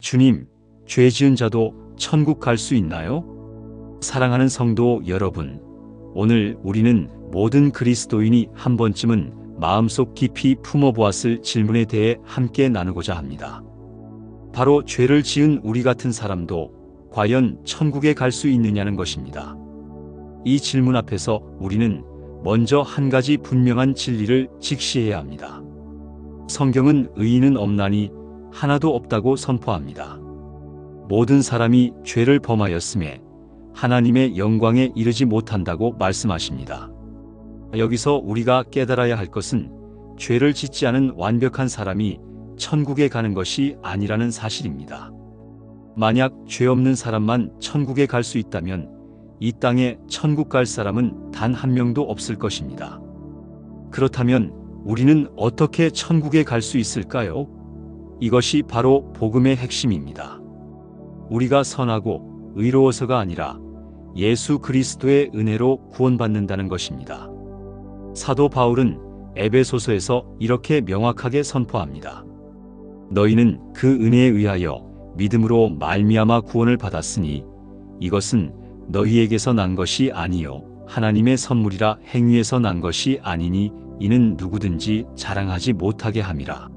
주님, 죄 지은 자도 천국 갈 수 있나요? 사랑하는 성도 여러분, 오늘 우리는 모든 그리스도인이 한 번쯤은 마음속 깊이 품어보았을 질문에 대해 함께 나누고자 합니다. 바로 죄를 지은 우리 같은 사람도 과연 천국에 갈 수 있느냐는 것입니다. 이 질문 앞에서 우리는 먼저 한 가지 분명한 진리를 직시해야 합니다. 성경은 의인은 없나니 하나도 없다고 선포합니다. 모든 사람이 죄를 범하였음에 하나님의 영광에 이르지 못한다고 말씀하십니다. 여기서 우리가 깨달아야 할 것은 죄를 짓지 않은 완벽한 사람이 천국에 가는 것이 아니라는 사실입니다. 만약 죄 없는 사람만 천국에 갈 수 있다면 이 땅에 천국 갈 사람은 단 한 명도 없을 것입니다. 그렇다면 우리는 어떻게 천국에 갈 수 있을까요? 이것이 바로 복음의 핵심입니다. 우리가 선하고 의로워서가 아니라 예수 그리스도의 은혜로 구원받는다는 것입니다. 사도 바울은 에베소서에서 이렇게 명확하게 선포합니다. 너희는 그 은혜에 의하여 믿음으로 말미암아 구원을 받았으니 이것은 너희에게서 난 것이 아니요 하나님의 선물이라. 행위에서 난 것이 아니니 이는 누구든지 자랑하지 못하게 함이라.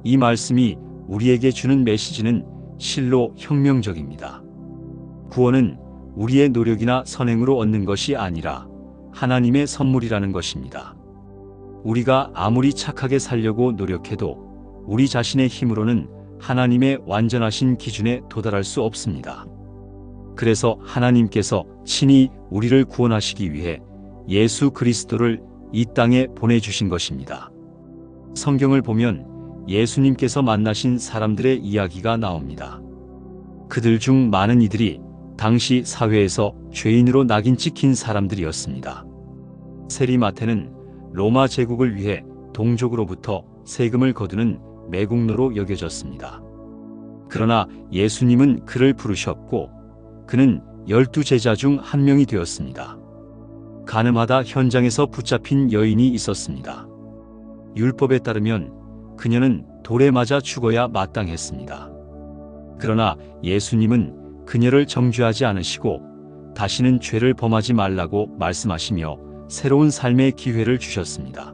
이 말씀이 우리에게 주는 메시지는 실로 혁명적입니다. 구원은 우리의 노력이나 선행으로 얻는 것이 아니라 하나님의 선물이라는 것입니다. 우리가 아무리 착하게 살려고 노력해도 우리 자신의 힘으로는 하나님의 완전하신 기준에 도달할 수 없습니다. 그래서 하나님께서 친히 우리를 구원하시기 위해 예수 그리스도를 이 땅에 보내주신 것입니다. 성경을 보면 예수님께서 만나신 사람들의 이야기가 나옵니다. 그들 중 많은 이들이 당시 사회에서 죄인으로 낙인 찍힌 사람들이었습니다. 세리마태는 로마 제국을 위해 동족으로부터 세금을 거두는 매국노로 여겨졌습니다. 그러나 예수님은 그를 부르셨고 그는 12제자 중 한 명이 되었습니다. 가늠하다 현장에서 붙잡힌 여인이 있었습니다. 율법에 따르면 그녀는 돌에 맞아 죽어야 마땅했습니다. 그러나 예수님은 그녀를 정죄하지 않으시고 다시는 죄를 범하지 말라고 말씀하시며 새로운 삶의 기회를 주셨습니다.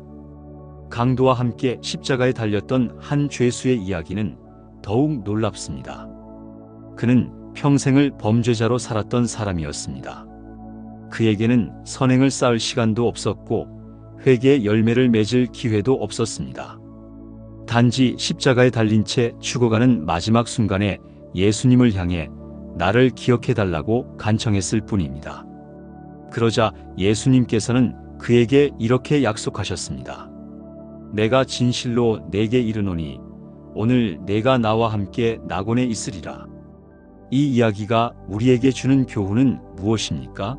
강도와 함께 십자가에 달렸던 한 죄수의 이야기는 더욱 놀랍습니다. 그는 평생을 범죄자로 살았던 사람이었습니다. 그에게는 선행을 쌓을 시간도 없었고 회개의 열매를 맺을 기회도 없었습니다. 단지 십자가에 달린 채 죽어가는 마지막 순간에 예수님을 향해 나를 기억해달라고 간청했을 뿐입니다. 그러자 예수님께서는 그에게 이렇게 약속하셨습니다. 내가 진실로 내게 이르노니 오늘 내가 나와 함께 낙원에 있으리라. 이 이야기가 우리에게 주는 교훈은 무엇입니까?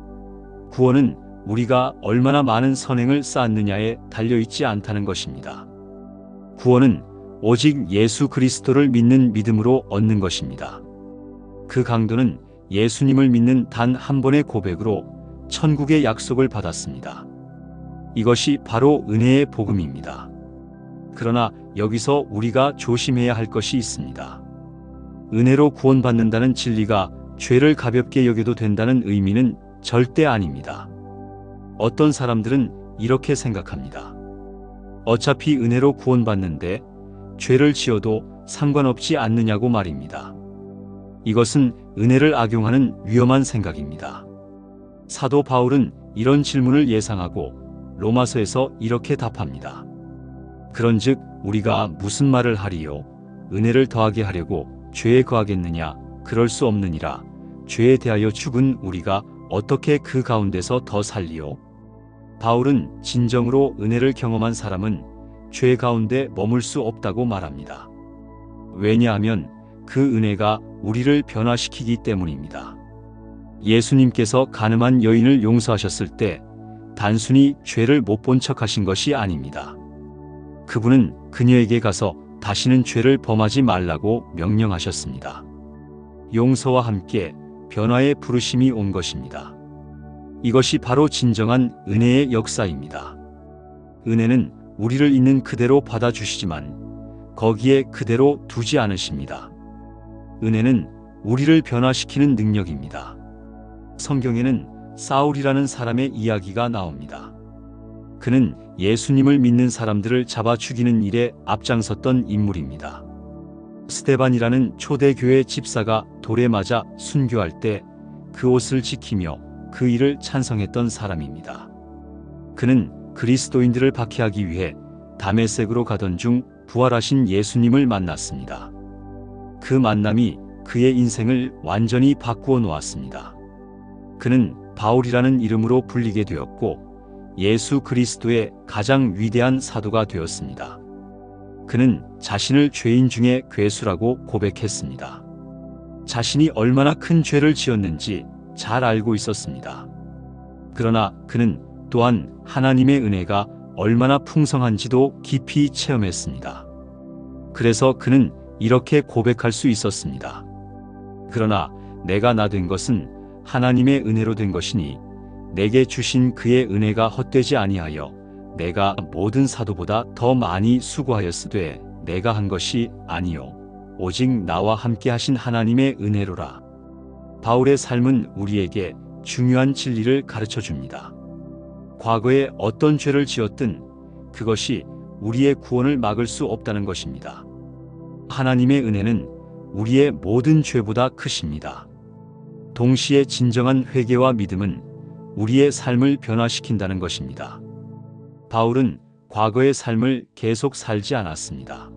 구원은 우리가 얼마나 많은 선행을 쌓았느냐에 달려있지 않다는 것입니다. 구원은 오직 예수 그리스도를 믿는 믿음으로 얻는 것입니다. 그 강도는 예수님을 믿는 단 한 번의 고백으로 천국의 약속을 받았습니다. 이것이 바로 은혜의 복음입니다. 그러나 여기서 우리가 조심해야 할 것이 있습니다. 은혜로 구원받는다는 진리가 죄를 가볍게 여겨도 된다는 의미는 절대 아닙니다. 어떤 사람들은 이렇게 생각합니다. 어차피 은혜로 구원받는데 죄를 지어도 상관없지 않느냐고 말입니다. 이것은 은혜를 악용하는 위험한 생각입니다. 사도 바울은 이런 질문을 예상하고 로마서에서 이렇게 답합니다. 그런즉 우리가 무슨 말을 하리요? 은혜를 더하게 하려고 죄에 거하겠느냐? 그럴 수 없느니라. 죄에 대하여 죽은 우리가 어떻게 그 가운데서 더 살리요? 바울은 진정으로 은혜를 경험한 사람은 죄 가운데 머물 수 없다고 말합니다. 왜냐하면 그 은혜가 우리를 변화시키기 때문입니다. 예수님께서 가늠한 여인을 용서하셨을 때 단순히 죄를 못 본 척하신 것이 아닙니다. 그분은 그녀에게 가서 다시는 죄를 범하지 말라고 명령하셨습니다. 용서와 함께 변화의 부르심이 온 것입니다. 이것이 바로 진정한 은혜의 역사입니다. 은혜는 우리를 있는 그대로 받아주시지만 거기에 그대로 두지 않으십니다. 은혜는 우리를 변화시키는 능력입니다. 성경에는 사울이라는 사람의 이야기가 나옵니다. 그는 예수님을 믿는 사람들을 잡아 죽이는 일에 앞장섰던 인물입니다. 스데반이라는 초대교회 집사가 돌에 맞아 순교할 때 그 옷을 지키며 그 일을 찬성했던 사람입니다. 그는 그리스도인들을 박해하기 위해 다메섹으로 가던 중 부활하신 예수님을 만났습니다. 그 만남이 그의 인생을 완전히 바꾸어 놓았습니다. 그는 바울이라는 이름으로 불리게 되었고 예수 그리스도의 가장 위대한 사도가 되었습니다. 그는 자신을 죄인 중에 괴수라고 고백했습니다. 자신이 얼마나 큰 죄를 지었는지 잘 알고 있었습니다. 그러나 그는 또한 하나님의 은혜가 얼마나 풍성한지도 깊이 체험했습니다. 그래서 그는 이렇게 고백할 수 있었습니다. 그러나 내가 나 된 것은 하나님의 은혜로 된 것이니 내게 주신 그의 은혜가 헛되지 아니하여 내가 모든 사도보다 더 많이 수고하였으되 내가 한 것이 아니요 오직 나와 함께 하신 하나님의 은혜로라. 바울의 삶은 우리에게 중요한 진리를 가르쳐 줍니다. 과거에 어떤 죄를 지었든 그것이 우리의 구원을 막을 수 없다는 것입니다. 하나님의 은혜는 우리의 모든 죄보다 크십니다. 동시에 진정한 회개와 믿음은 우리의 삶을 변화시킨다는 것입니다. 바울은 과거의 삶을 계속 살지 않았습니다.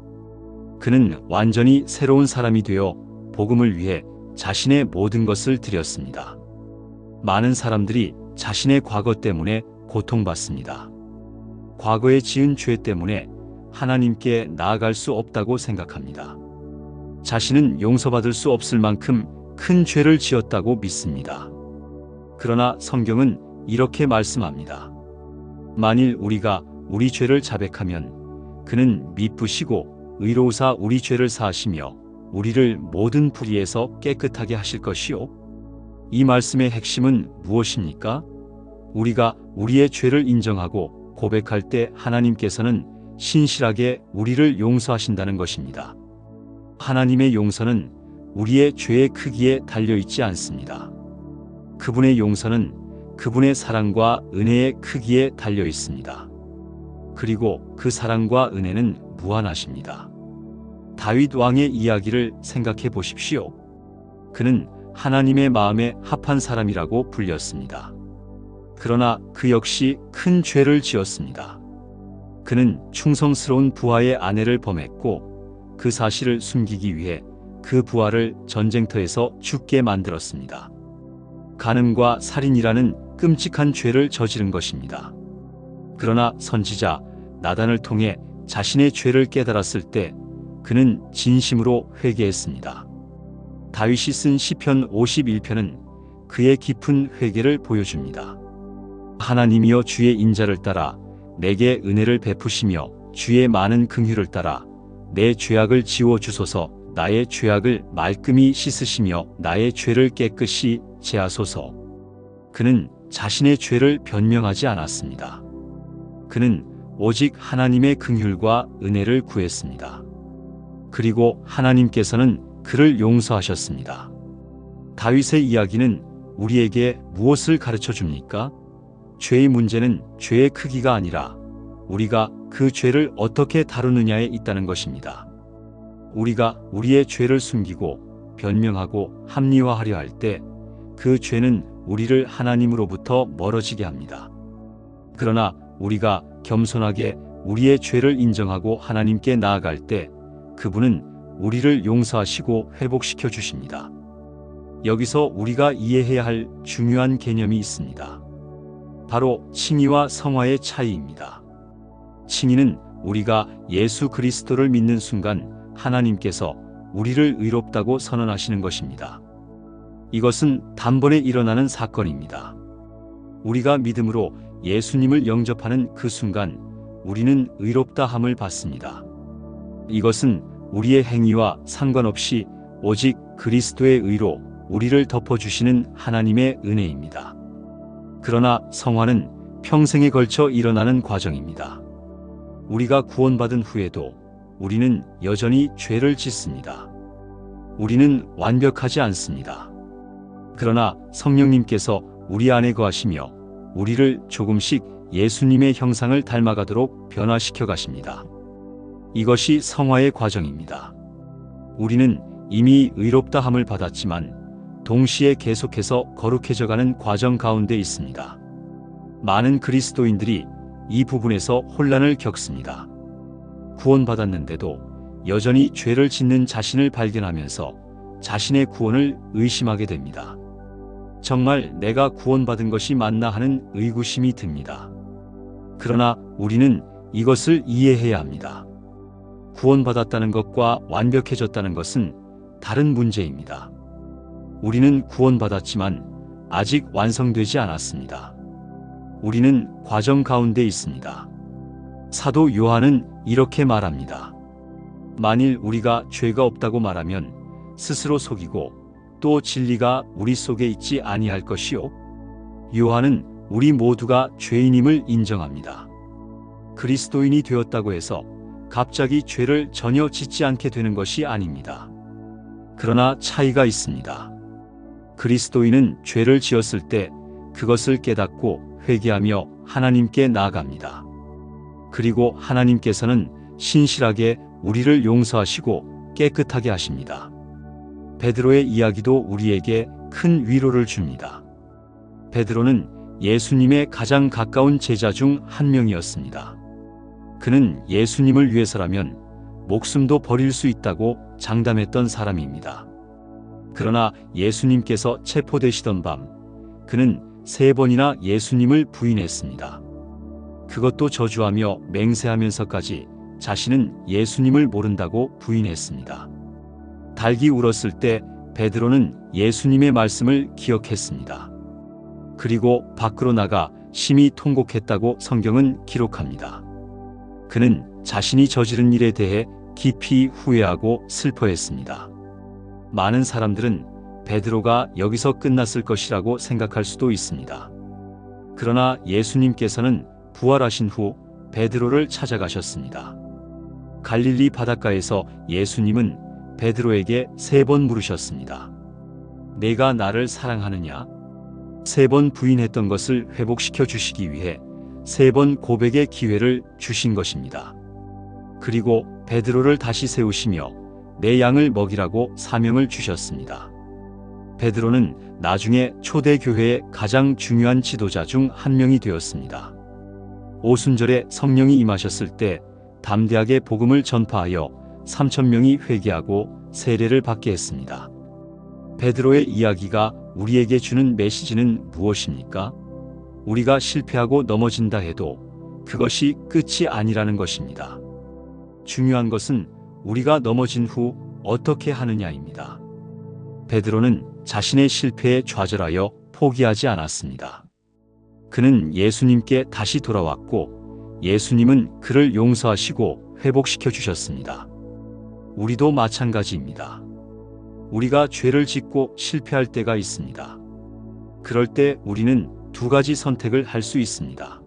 그는 완전히 새로운 사람이 되어 복음을 위해 자신의 모든 것을 드렸습니다. 많은 사람들이 자신의 과거 때문에 고통받습니다. 과거에 지은 죄 때문에 하나님께 나아갈 수 없다고 생각합니다. 자신은 용서받을 수 없을 만큼 큰 죄를 지었다고 믿습니다. 그러나 성경은 이렇게 말씀합니다. 만일 우리가 우리 죄를 자백하면 그는 미쁘시고 의로우사 우리 죄를 사하시며 우리를 모든 불의에서 깨끗하게 하실 것이요. 이 말씀의 핵심은 무엇입니까? 우리가 우리의 죄를 인정하고 고백할 때 하나님께서는 신실하게 우리를 용서하신다는 것입니다. 하나님의 용서는 우리의 죄의 크기에 달려있지 않습니다. 그분의 용서는 그분의 사랑과 은혜의 크기에 달려 있습니다. 그리고 그 사랑과 은혜는 무한하십니다. 다윗 왕의 이야기를 생각해 보십시오. 그는 하나님의 마음에 합한 사람이라고 불렸습니다. 그러나 그 역시 큰 죄를 지었습니다. 그는 충성스러운 부하의 아내를 범했고 그 사실을 숨기기 위해 그 부하를 전쟁터에서 죽게 만들었습니다. 간음과 살인이라는 끔찍한 죄를 저지른 것입니다. 그러나 선지자 나단을 통해 자신의 죄를 깨달았을 때 그는 진심으로 회개했습니다. 다윗이 쓴 시편 51편은 그의 깊은 회개를 보여줍니다. 하나님이여 주의 인자를 따라 내게 은혜를 베푸시며 주의 많은 긍휼을 따라 내 죄악을 지워 주소서. 나의 죄악을 말끔히 씻으시며 나의 죄를 깨끗이 제하소서. 그는 자신의 죄를 변명하지 않았습니다. 그는 오직 하나님의 긍휼과 은혜를 구했습니다. 그리고 하나님께서는 그를 용서하셨습니다. 다윗의 이야기는 우리에게 무엇을 가르쳐 줍니까? 죄의 문제는 죄의 크기가 아니라 우리가 그 죄를 어떻게 다루느냐에 있다는 것입니다. 우리가 우리의 죄를 숨기고 변명하고 합리화하려 할 때 그 죄는 우리를 하나님으로부터 멀어지게 합니다. 그러나 우리가 겸손하게 우리의 죄를 인정하고 하나님께 나아갈 때 그분은 우리를 용서하시고 회복시켜 주십니다. 여기서 우리가 이해해야 할 중요한 개념이 있습니다. 바로 칭의와 성화의 차이입니다. 칭의는 우리가 예수 그리스도를 믿는 순간 하나님께서 우리를 의롭다고 선언하시는 것입니다. 이것은 단번에 일어나는 사건입니다. 우리가 믿음으로 예수님을 영접하는 그 순간 우리는 의롭다 함을 받습니다. 이것은 우리의 행위와 상관없이 오직 그리스도의 의로 우리를 덮어주시는 하나님의 은혜입니다. 그러나 성화는 평생에 걸쳐 일어나는 과정입니다. 우리가 구원받은 후에도 우리는 여전히 죄를 짓습니다. 우리는 완벽하지 않습니다. 그러나 성령님께서 우리 안에 거하시며 우리를 조금씩 예수님의 형상을 닮아가도록 변화시켜 가십니다. 이것이 성화의 과정입니다. 우리는 이미 의롭다함을 받았지만 동시에 계속해서 거룩해져가는 과정 가운데 있습니다. 많은 그리스도인들이 이 부분에서 혼란을 겪습니다. 구원받았는데도 여전히 죄를 짓는 자신을 발견하면서 자신의 구원을 의심하게 됩니다. 정말 내가 구원받은 것이 맞나 하는 의구심이 듭니다. 그러나 우리는 이것을 이해해야 합니다. 구원받았다는 것과 완벽해졌다는 것은 다른 문제입니다. 우리는 구원받았지만 아직 완성되지 않았습니다. 우리는 과정 가운데 있습니다. 사도 요한은 이렇게 말합니다. 만일 우리가 죄가 없다고 말하면 스스로 속이고 또 진리가 우리 속에 있지 아니할 것이요. 요한은 우리 모두가 죄인임을 인정합니다. 그리스도인이 되었다고 해서 갑자기 죄를 전혀 짓지 않게 되는 것이 아닙니다. 그러나 차이가 있습니다. 그리스도인은 죄를 지었을 때 그것을 깨닫고 회개하며 하나님께 나아갑니다. 그리고 하나님께서는 신실하게 우리를 용서하시고 깨끗하게 하십니다. 베드로의 이야기도 우리에게 큰 위로를 줍니다. 베드로는 예수님의 가장 가까운 제자 중 한 명이었습니다. 그는 예수님을 위해서라면 목숨도 버릴 수 있다고 장담했던 사람입니다. 그러나 예수님께서 체포되시던 밤, 그는 3번이나 예수님을 부인했습니다. 그것도 저주하며 맹세하면서까지 자신은 예수님을 모른다고 부인했습니다. 닭이 울었을 때 베드로는 예수님의 말씀을 기억했습니다. 그리고 밖으로 나가 심히 통곡했다고 성경은 기록합니다. 그는 자신이 저지른 일에 대해 깊이 후회하고 슬퍼했습니다. 많은 사람들은 베드로가 여기서 끝났을 것이라고 생각할 수도 있습니다. 그러나 예수님께서는 부활하신 후 베드로를 찾아가셨습니다. 갈릴리 바닷가에서 예수님은 베드로에게 3번 물으셨습니다. 내가 나를 사랑하느냐? 3번 부인했던 것을 회복시켜 주시기 위해 3번 고백의 기회를 주신 것입니다. 그리고 베드로를 다시 세우시며 내 양을 먹이라고 사명을 주셨습니다. 베드로는 나중에 초대교회의 가장 중요한 지도자 중 한 명이 되었습니다. 오순절에 성령이 임하셨을 때 담대하게 복음을 전파하여 3,000명이 회개하고 세례를 받게 했습니다. 베드로의 이야기가 우리에게 주는 메시지는 무엇입니까? 우리가 실패하고 넘어진다 해도 그것이 끝이 아니라는 것입니다. 중요한 것은 우리가 넘어진 후 어떻게 하느냐입니다. 베드로는 자신의 실패에 좌절하여 포기하지 않았습니다. 그는 예수님께 다시 돌아왔고 예수님은 그를 용서하시고 회복시켜 주셨습니다. 우리도 마찬가지입니다. 우리가 죄를 짓고 실패할 때가 있습니다. 그럴 때 우리는 2가지 선택을 할 수 있습니다.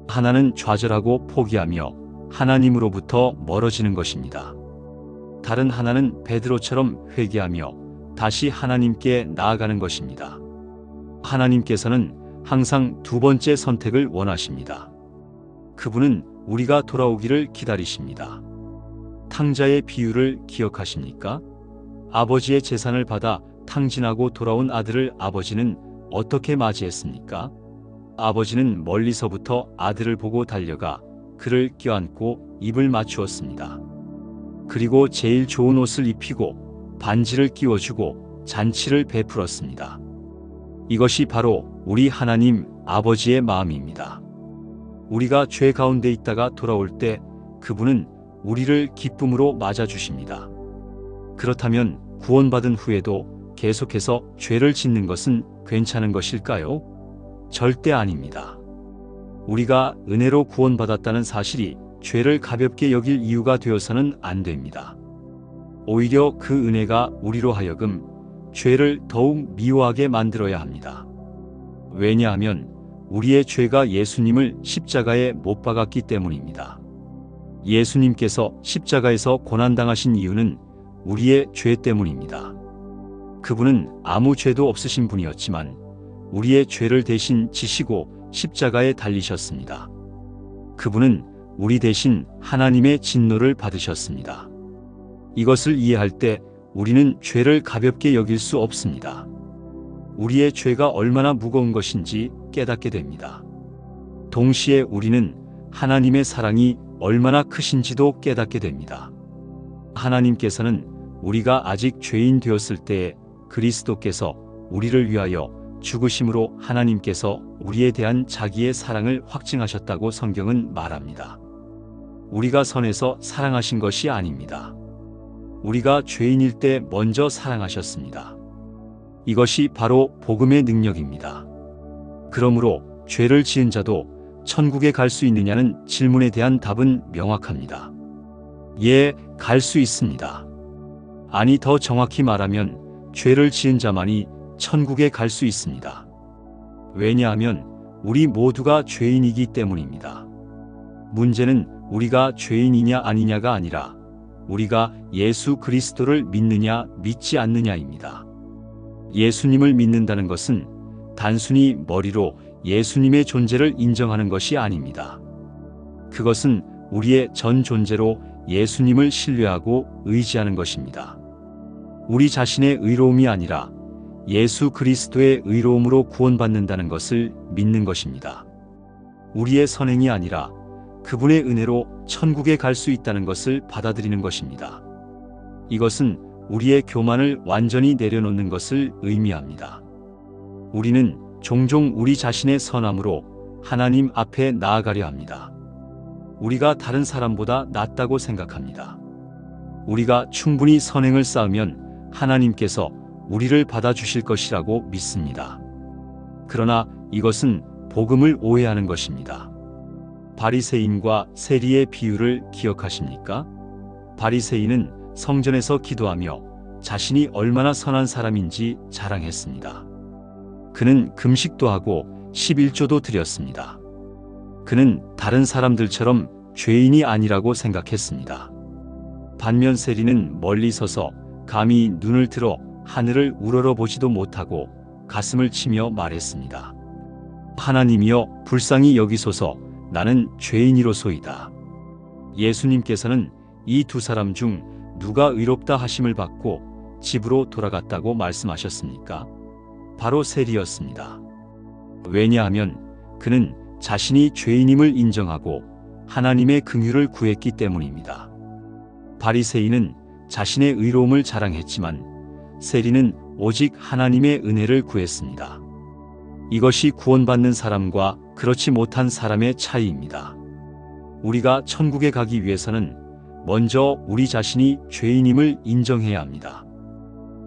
하나는 좌절하고 포기하며 하나님으로부터 멀어지는 것입니다. 다른 하나는 베드로처럼 회개하며 다시 하나님께 나아가는 것입니다. 하나님께서는 항상 2번째 선택을 원하십니다. 그분은 우리가 돌아오기를 기다리십니다. 탕자의 비유를 기억하십니까? 아버지의 재산을 받아 탕진하고 돌아온 아들을 아버지는 어떻게 맞이했습니까? 아버지는 멀리서부터 아들을 보고 달려가 그를 껴안고 입을 맞추었습니다. 그리고 제일 좋은 옷을 입히고 반지를 끼워주고 잔치를 베풀었습니다. 이것이 바로 우리 하나님 아버지의 마음입니다. 우리가 죄 가운데 있다가 돌아올 때 그분은 우리를 기쁨으로 맞아주십니다. 그렇다면 구원받은 후에도 계속해서 죄를 짓는 것은 괜찮은 것일까요? 절대 아닙니다. 우리가 은혜로 구원받았다는 사실이 죄를 가볍게 여길 이유가 되어서는 안 됩니다. 오히려 그 은혜가 우리로 하여금 죄를 더욱 미워하게 만들어야 합니다. 왜냐하면 우리의 죄가 예수님을 십자가에 못 박았기 때문입니다. 예수님께서 십자가에서 고난당하신 이유는 우리의 죄 때문입니다. 그분은 아무 죄도 없으신 분이었지만 우리의 죄를 대신 지시고 십자가에 달리셨습니다. 그분은 우리 대신 하나님의 진노를 받으셨습니다. 이것을 이해할 때 우리는 죄를 가볍게 여길 수 없습니다. 우리의 죄가 얼마나 무거운 것인지 깨닫게 됩니다. 동시에 우리는 하나님의 사랑이 얼마나 크신지도 깨닫게 됩니다. 하나님께서는 우리가 아직 죄인 되었을 때에 그리스도께서 우리를 위하여 죽으심으로 하나님께서 우리에 대한 자기의 사랑을 확증하셨다고 성경은 말합니다. 우리가 선해서 사랑하신 것이 아닙니다. 우리가 죄인일 때 먼저 사랑하셨습니다. 이것이 바로 복음의 능력입니다. 그러므로 죄를 지은 자도 천국에 갈 수 있느냐는 질문에 대한 답은 명확합니다. 예, 갈 수 있습니다. 아니, 더 정확히 말하면 죄를 지은 자만이 천국에 갈 수 있습니다. 왜냐하면 우리 모두가 죄인이기 때문입니다. 문제는 우리가 죄인이냐 아니냐가 아니라 우리가 예수 그리스도를 믿느냐 믿지 않느냐입니다. 예수님을 믿는다는 것은 단순히 머리로 예수님의 존재를 인정하는 것이 아닙니다. 그것은 우리의 전 존재로 예수님을 신뢰하고 의지하는 것입니다. 우리 자신의 의로움이 아니라 예수 그리스도의 의로움으로 구원받는다는 것을 믿는 것입니다. 우리의 선행이 아니라 그분의 은혜로 천국에 갈 수 있다는 것을 받아들이는 것입니다. 이것은 우리의 교만을 완전히 내려놓는 것을 의미합니다. 우리는 종종 우리 자신의 선함으로 하나님 앞에 나아가려 합니다. 우리가 다른 사람보다 낫다고 생각합니다. 우리가 충분히 선행을 쌓으면 하나님께서 우리를 받아주실 것이라고 믿습니다. 그러나 이것은 복음을 오해하는 것입니다. 바리새인과 세리의 비유를 기억하십니까? 바리새인은 성전에서 기도하며 자신이 얼마나 선한 사람인지 자랑했습니다. 그는 금식도 하고 11조도 드렸습니다. 그는 다른 사람들처럼 죄인이 아니라고 생각했습니다. 반면 세리는 멀리 서서 감히 눈을 들어 하늘을 우러러보지도 못하고 가슴을 치며 말했습니다. 하나님이여, 불쌍히 여기소서. 나는 죄인이로소이다. 예수님께서는 이 두 사람 중 누가 의롭다 하심을 받고 집으로 돌아갔다고 말씀하셨습니까? 바로 세리였습니다. 왜냐하면 그는 자신이 죄인임을 인정하고 하나님의 긍휼을 구했기 때문입니다. 바리새인은 자신의 의로움을 자랑했지만 세리는 오직 하나님의 은혜를 구했습니다. 이것이 구원받는 사람과 그렇지 못한 사람의 차이입니다. 우리가 천국에 가기 위해서는 먼저 우리 자신이 죄인임을 인정해야 합니다.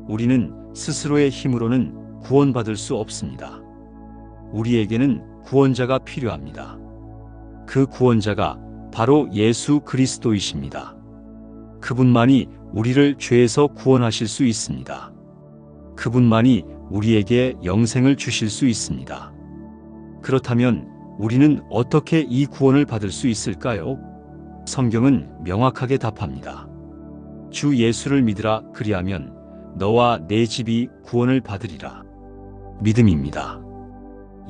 우리는 스스로의 힘으로는 구원받을 수 없습니다. 우리에게는 구원자가 필요합니다. 그 구원자가 바로 예수 그리스도이십니다. 그분만이 우리를 죄에서 구원하실 수 있습니다. 그분만이 우리에게 영생을 주실 수 있습니다. 그렇다면 우리는 어떻게 이 구원을 받을 수 있을까요? 성경은 명확하게 답합니다. 주 예수를 믿으라, 그리하면 너와 내 집이 구원을 받으리라. 믿음입니다.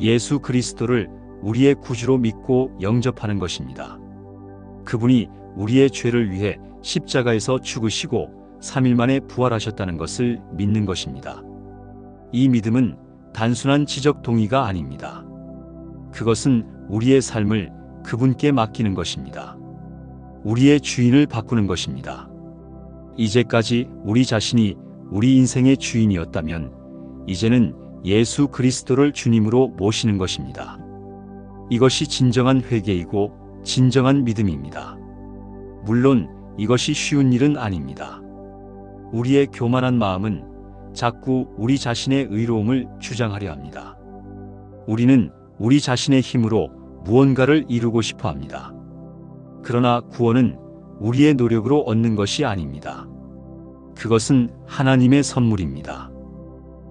예수 그리스도를 우리의 구주로 믿고 영접하는 것입니다. 그분이 우리의 죄를 위해 십자가에서 죽으시고 3일 만에 부활하셨다는 것을 믿는 것입니다. 이 믿음은 단순한 지적 동의가 아닙니다. 그것은 우리의 삶을 그분께 맡기는 것입니다. 우리의 주인을 바꾸는 것입니다. 이제까지 우리 자신이 우리 인생의 주인이었다면 이제는 예수 그리스도를 주님으로 모시는 것입니다. 이것이 진정한 회개이고 진정한 믿음입니다. 물론 이것이 쉬운 일은 아닙니다. 우리의 교만한 마음은 자꾸 우리 자신의 의로움을 주장하려 합니다. 우리는 우리 자신의 힘으로 무언가를 이루고 싶어 합니다. 그러나 구원은 우리의 노력으로 얻는 것이 아닙니다. 그것은 하나님의 선물입니다.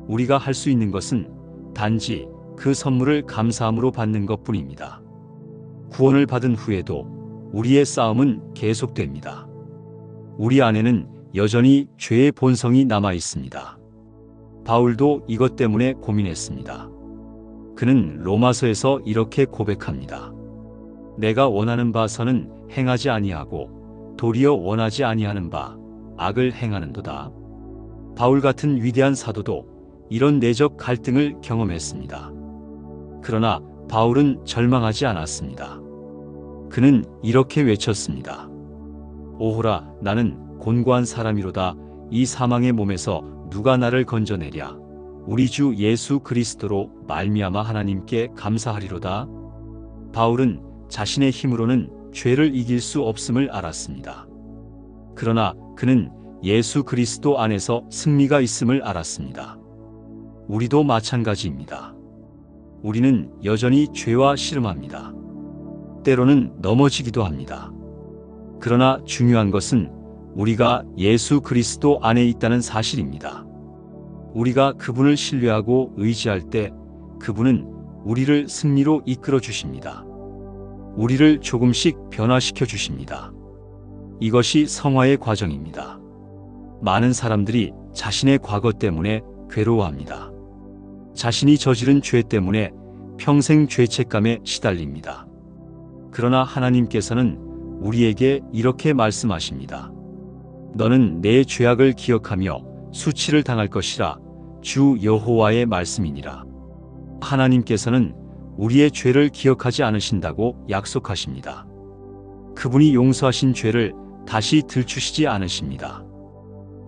우리가 할 수 있는 것은 단지 그 선물을 감사함으로 받는 것뿐입니다. 구원을 받은 후에도 우리의 싸움은 계속됩니다. 우리 안에는 여전히 죄의 본성이 남아 있습니다. 바울도 이것 때문에 고민했습니다. 그는 로마서에서 이렇게 고백합니다. 내가 원하는 바 선은 행하지 아니하고 도리어 원하지 아니하는 바 악을 행하는도다. 바울 같은 위대한 사도도 이런 내적 갈등을 경험했습니다. 그러나 바울은 절망하지 않았습니다. 그는 이렇게 외쳤습니다. 오호라, 나는 곤고한 사람이로다. 이 사망의 몸에서 누가 나를 건져내랴. 우리 주 예수 그리스도로 말미암아 하나님께 감사하리로다. 바울은 자신의 힘으로는 죄를 이길 수 없음을 알았습니다. 그러나 그는 예수 그리스도 안에서 승리가 있음을 알았습니다. 우리도 마찬가지입니다. 우리는 여전히 죄와 씨름합니다. 때로는 넘어지기도 합니다. 그러나 중요한 것은 우리가 예수 그리스도 안에 있다는 사실입니다. 우리가 그분을 신뢰하고 의지할 때 그분은 우리를 승리로 이끌어 주십니다. 우리를 조금씩 변화시켜 주십니다. 이것이 성화의 과정입니다. 많은 사람들이 자신의 과거 때문에 괴로워합니다. 자신이 저지른 죄 때문에 평생 죄책감에 시달립니다. 그러나 하나님께서는 우리에게 이렇게 말씀하십니다. 너는 내 죄악을 기억하며 수치를 당할 것이라. 주 여호와의 말씀이니라. 하나님께서는 우리의 죄를 기억하지 않으신다고 약속하십니다. 그분이 용서하신 죄를 다시 들추시지 않으십니다.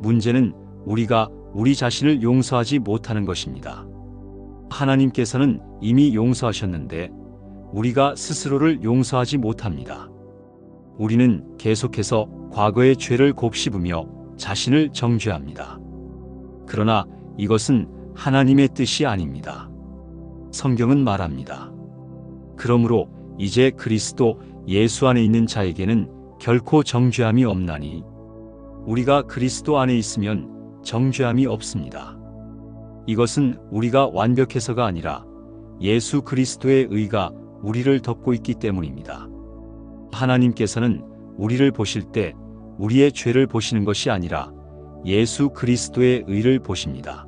문제는 우리가 우리 자신을 용서하지 못하는 것입니다. 하나님께서는 이미 용서하셨는데 우리가 스스로를 용서하지 못합니다. 우리는 계속해서 과거의 죄를 곱씹으며 자신을 정죄합니다. 그러나 이것은 하나님의 뜻이 아닙니다. 성경은 말합니다. 그러므로 이제 그리스도 예수 안에 있는 자에게는 결코 정죄함이 없나니 우리가 그리스도 안에 있으면 정죄함이 없습니다. 이것은 우리가 완벽해서가 아니라 예수 그리스도의 의가 우리를 덮고 있기 때문입니다. 하나님께서는 우리를 보실 때 우리의 죄를 보시는 것이 아니라 예수 그리스도의 의를 보십니다.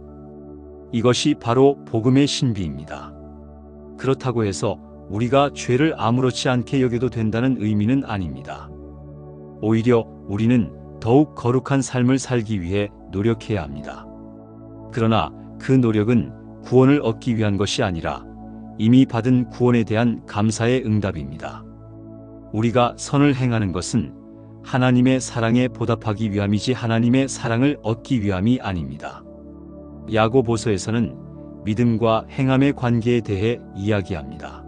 이것이 바로 복음의 신비입니다. 그렇다고 해서 우리가 죄를 아무렇지 않게 여겨도 된다는 의미는 아닙니다. 오히려 우리는 더욱 거룩한 삶을 살기 위해 노력해야 합니다. 그러나 그 노력은 구원을 얻기 위한 것이 아니라 이미 받은 구원에 대한 감사의 응답입니다. 우리가 선을 행하는 것은 하나님의 사랑에 보답하기 위함이지 하나님의 사랑을 얻기 위함이 아닙니다. 야고보서에서는 믿음과 행함의 관계에 대해 이야기합니다.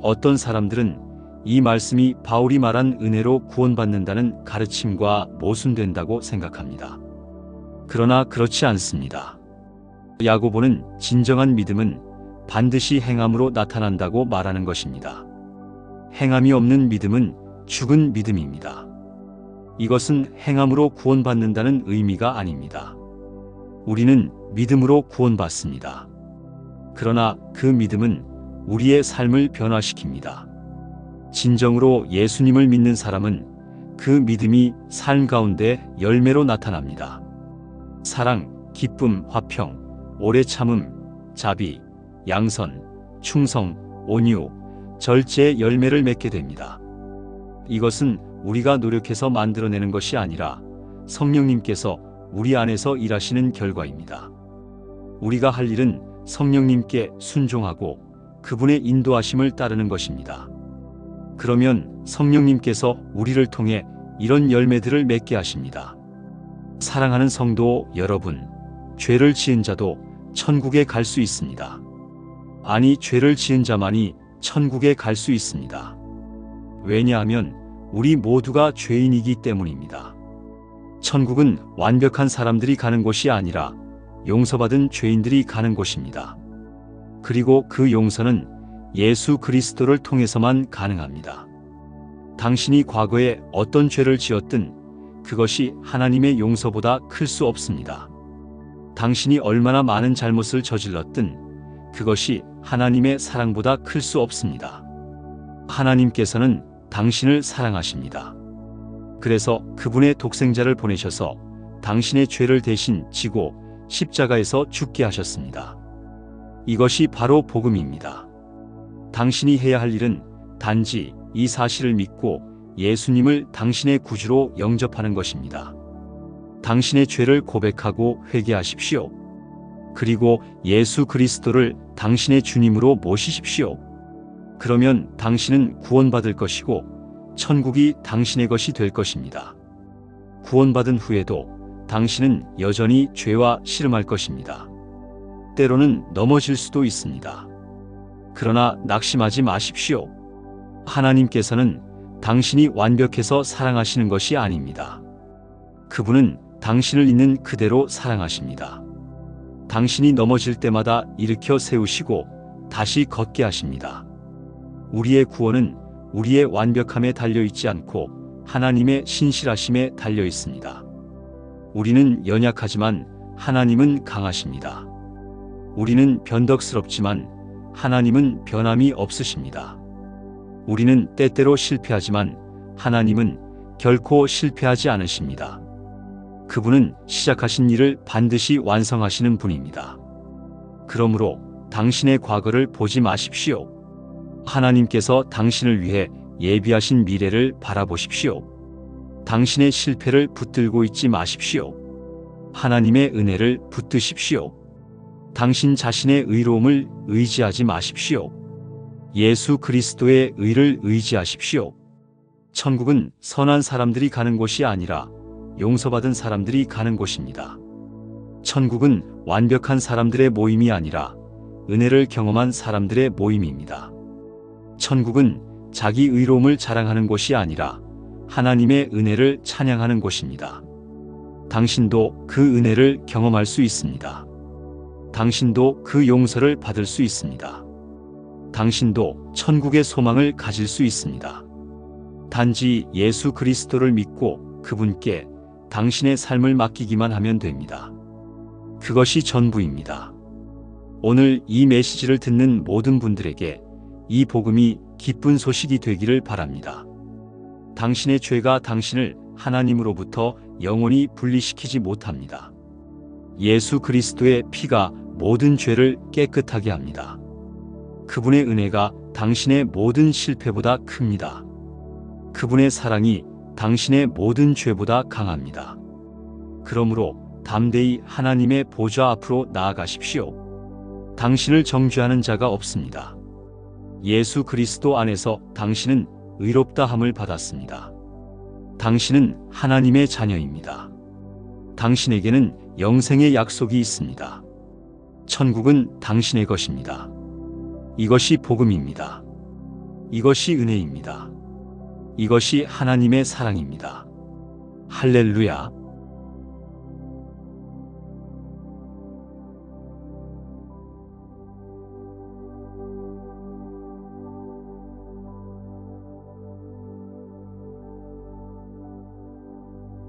어떤 사람들은 이 말씀이 바울이 말한 은혜로 구원받는다는 가르침과 모순된다고 생각합니다. 그러나 그렇지 않습니다. 야고보는 진정한 믿음은 반드시 행함으로 나타난다고 말하는 것입니다. 행함이 없는 믿음은 죽은 믿음입니다. 이것은 행함으로 구원받는다는 의미가 아닙니다. 우리는 믿음으로 구원받습니다. 그러나 그 믿음은 우리의 삶을 변화시킵니다. 진정으로 예수님을 믿는 사람은 그 믿음이 삶 가운데 열매로 나타납니다. 사랑, 기쁨, 화평, 오래 참음, 자비, 양선, 충성, 온유, 절제의 열매를 맺게 됩니다. 이것은 우리가 노력해서 만들어내는 것이 아니라 성령님께서 우리 안에서 일하시는 결과입니다. 우리가 할 일은 성령님께 순종하고 그분의 인도하심을 따르는 것입니다. 그러면 성령님께서 우리를 통해 이런 열매들을 맺게 하십니다. 사랑하는 성도 여러분, 죄를 지은 자도 천국에 갈 수 있습니다. 아니, 죄를 지은 자만이 천국에 갈 수 있습니다. 왜냐하면 우리 모두가 죄인이기 때문입니다. 천국은 완벽한 사람들이 가는 곳이 아니라 용서받은 죄인들이 가는 곳입니다. 그리고 그 용서는 예수 그리스도를 통해서만 가능합니다. 당신이 과거에 어떤 죄를 지었든 그것이 하나님의 용서보다 클 수 없습니다. 당신이 얼마나 많은 잘못을 저질렀든 그것이 하나님의 사랑보다 클 수 없습니다. 하나님께서는 당신을 사랑하십니다. 그래서 그분의 독생자를 보내셔서 당신의 죄를 대신 지고 십자가에서 죽게 하셨습니다. 이것이 바로 복음입니다. 당신이 해야 할 일은 단지 이 사실을 믿고 예수님을 당신의 구주로 영접하는 것입니다. 당신의 죄를 고백하고 회개하십시오. 그리고 예수 그리스도를 당신의 주님으로 모시십시오. 그러면 당신은 구원받을 것이고 천국이 당신의 것이 될 것입니다. 구원받은 후에도 당신은 여전히 죄와 씨름할 것입니다. 때로는 넘어질 수도 있습니다. 그러나 낙심하지 마십시오. 하나님께서는 당신이 완벽해서 사랑하시는 것이 아닙니다. 그분은 당신을 있는 그대로 사랑하십니다. 당신이 넘어질 때마다 일으켜 세우시고 다시 걷게 하십니다. 우리의 구원은 우리의 완벽함에 달려있지 않고 하나님의 신실하심에 달려 있습니다. 우리는 연약하지만 하나님은 강하십니다. 우리는 변덕스럽지만 하나님은 변함이 없으십니다. 우리는 때때로 실패하지만 하나님은 결코 실패하지 않으십니다. 그분은 시작하신 일을 반드시 완성하시는 분입니다. 그러므로 당신의 과거를 보지 마십시오. 하나님께서 당신을 위해 예비하신 미래를 바라보십시오. 당신의 실패를 붙들고 있지 마십시오. 하나님의 은혜를 붙드십시오. 당신 자신의 의로움을 의지하지 마십시오. 예수 그리스도의 의를 의지하십시오. 천국은 선한 사람들이 가는 곳이 아니라 용서받은 사람들이 가는 곳입니다. 천국은 완벽한 사람들의 모임이 아니라 은혜를 경험한 사람들의 모임입니다. 천국은 자기 의로움을 자랑하는 곳이 아니라 하나님의 은혜를 찬양하는 곳입니다. 당신도 그 은혜를 경험할 수 있습니다. 당신도 그 용서를 받을 수 있습니다. 당신도 천국의 소망을 가질 수 있습니다. 단지 예수 그리스도를 믿고 그분께 당신의 삶을 맡기기만 하면 됩니다. 그것이 전부입니다. 오늘 이 메시지를 듣는 모든 분들에게 이 복음이 기쁜 소식이 되기를 바랍니다. 당신의 죄가 당신을 하나님으로부터 영원히 분리시키지 못합니다. 예수 그리스도의 피가 모든 죄를 깨끗하게 합니다. 그분의 은혜가 당신의 모든 실패보다 큽니다. 그분의 사랑이 당신의 모든 죄보다 강합니다. 그러므로 담대히 하나님의 보좌 앞으로 나아가십시오. 당신을 정죄하는 자가 없습니다. 예수 그리스도 안에서 당신은 의롭다 함을 받았습니다. 당신은 하나님의 자녀입니다. 당신에게는 영생의 약속이 있습니다. 천국은 당신의 것입니다. 이것이 복음입니다. 이것이 은혜입니다. 이것이 하나님의 사랑입니다. 할렐루야.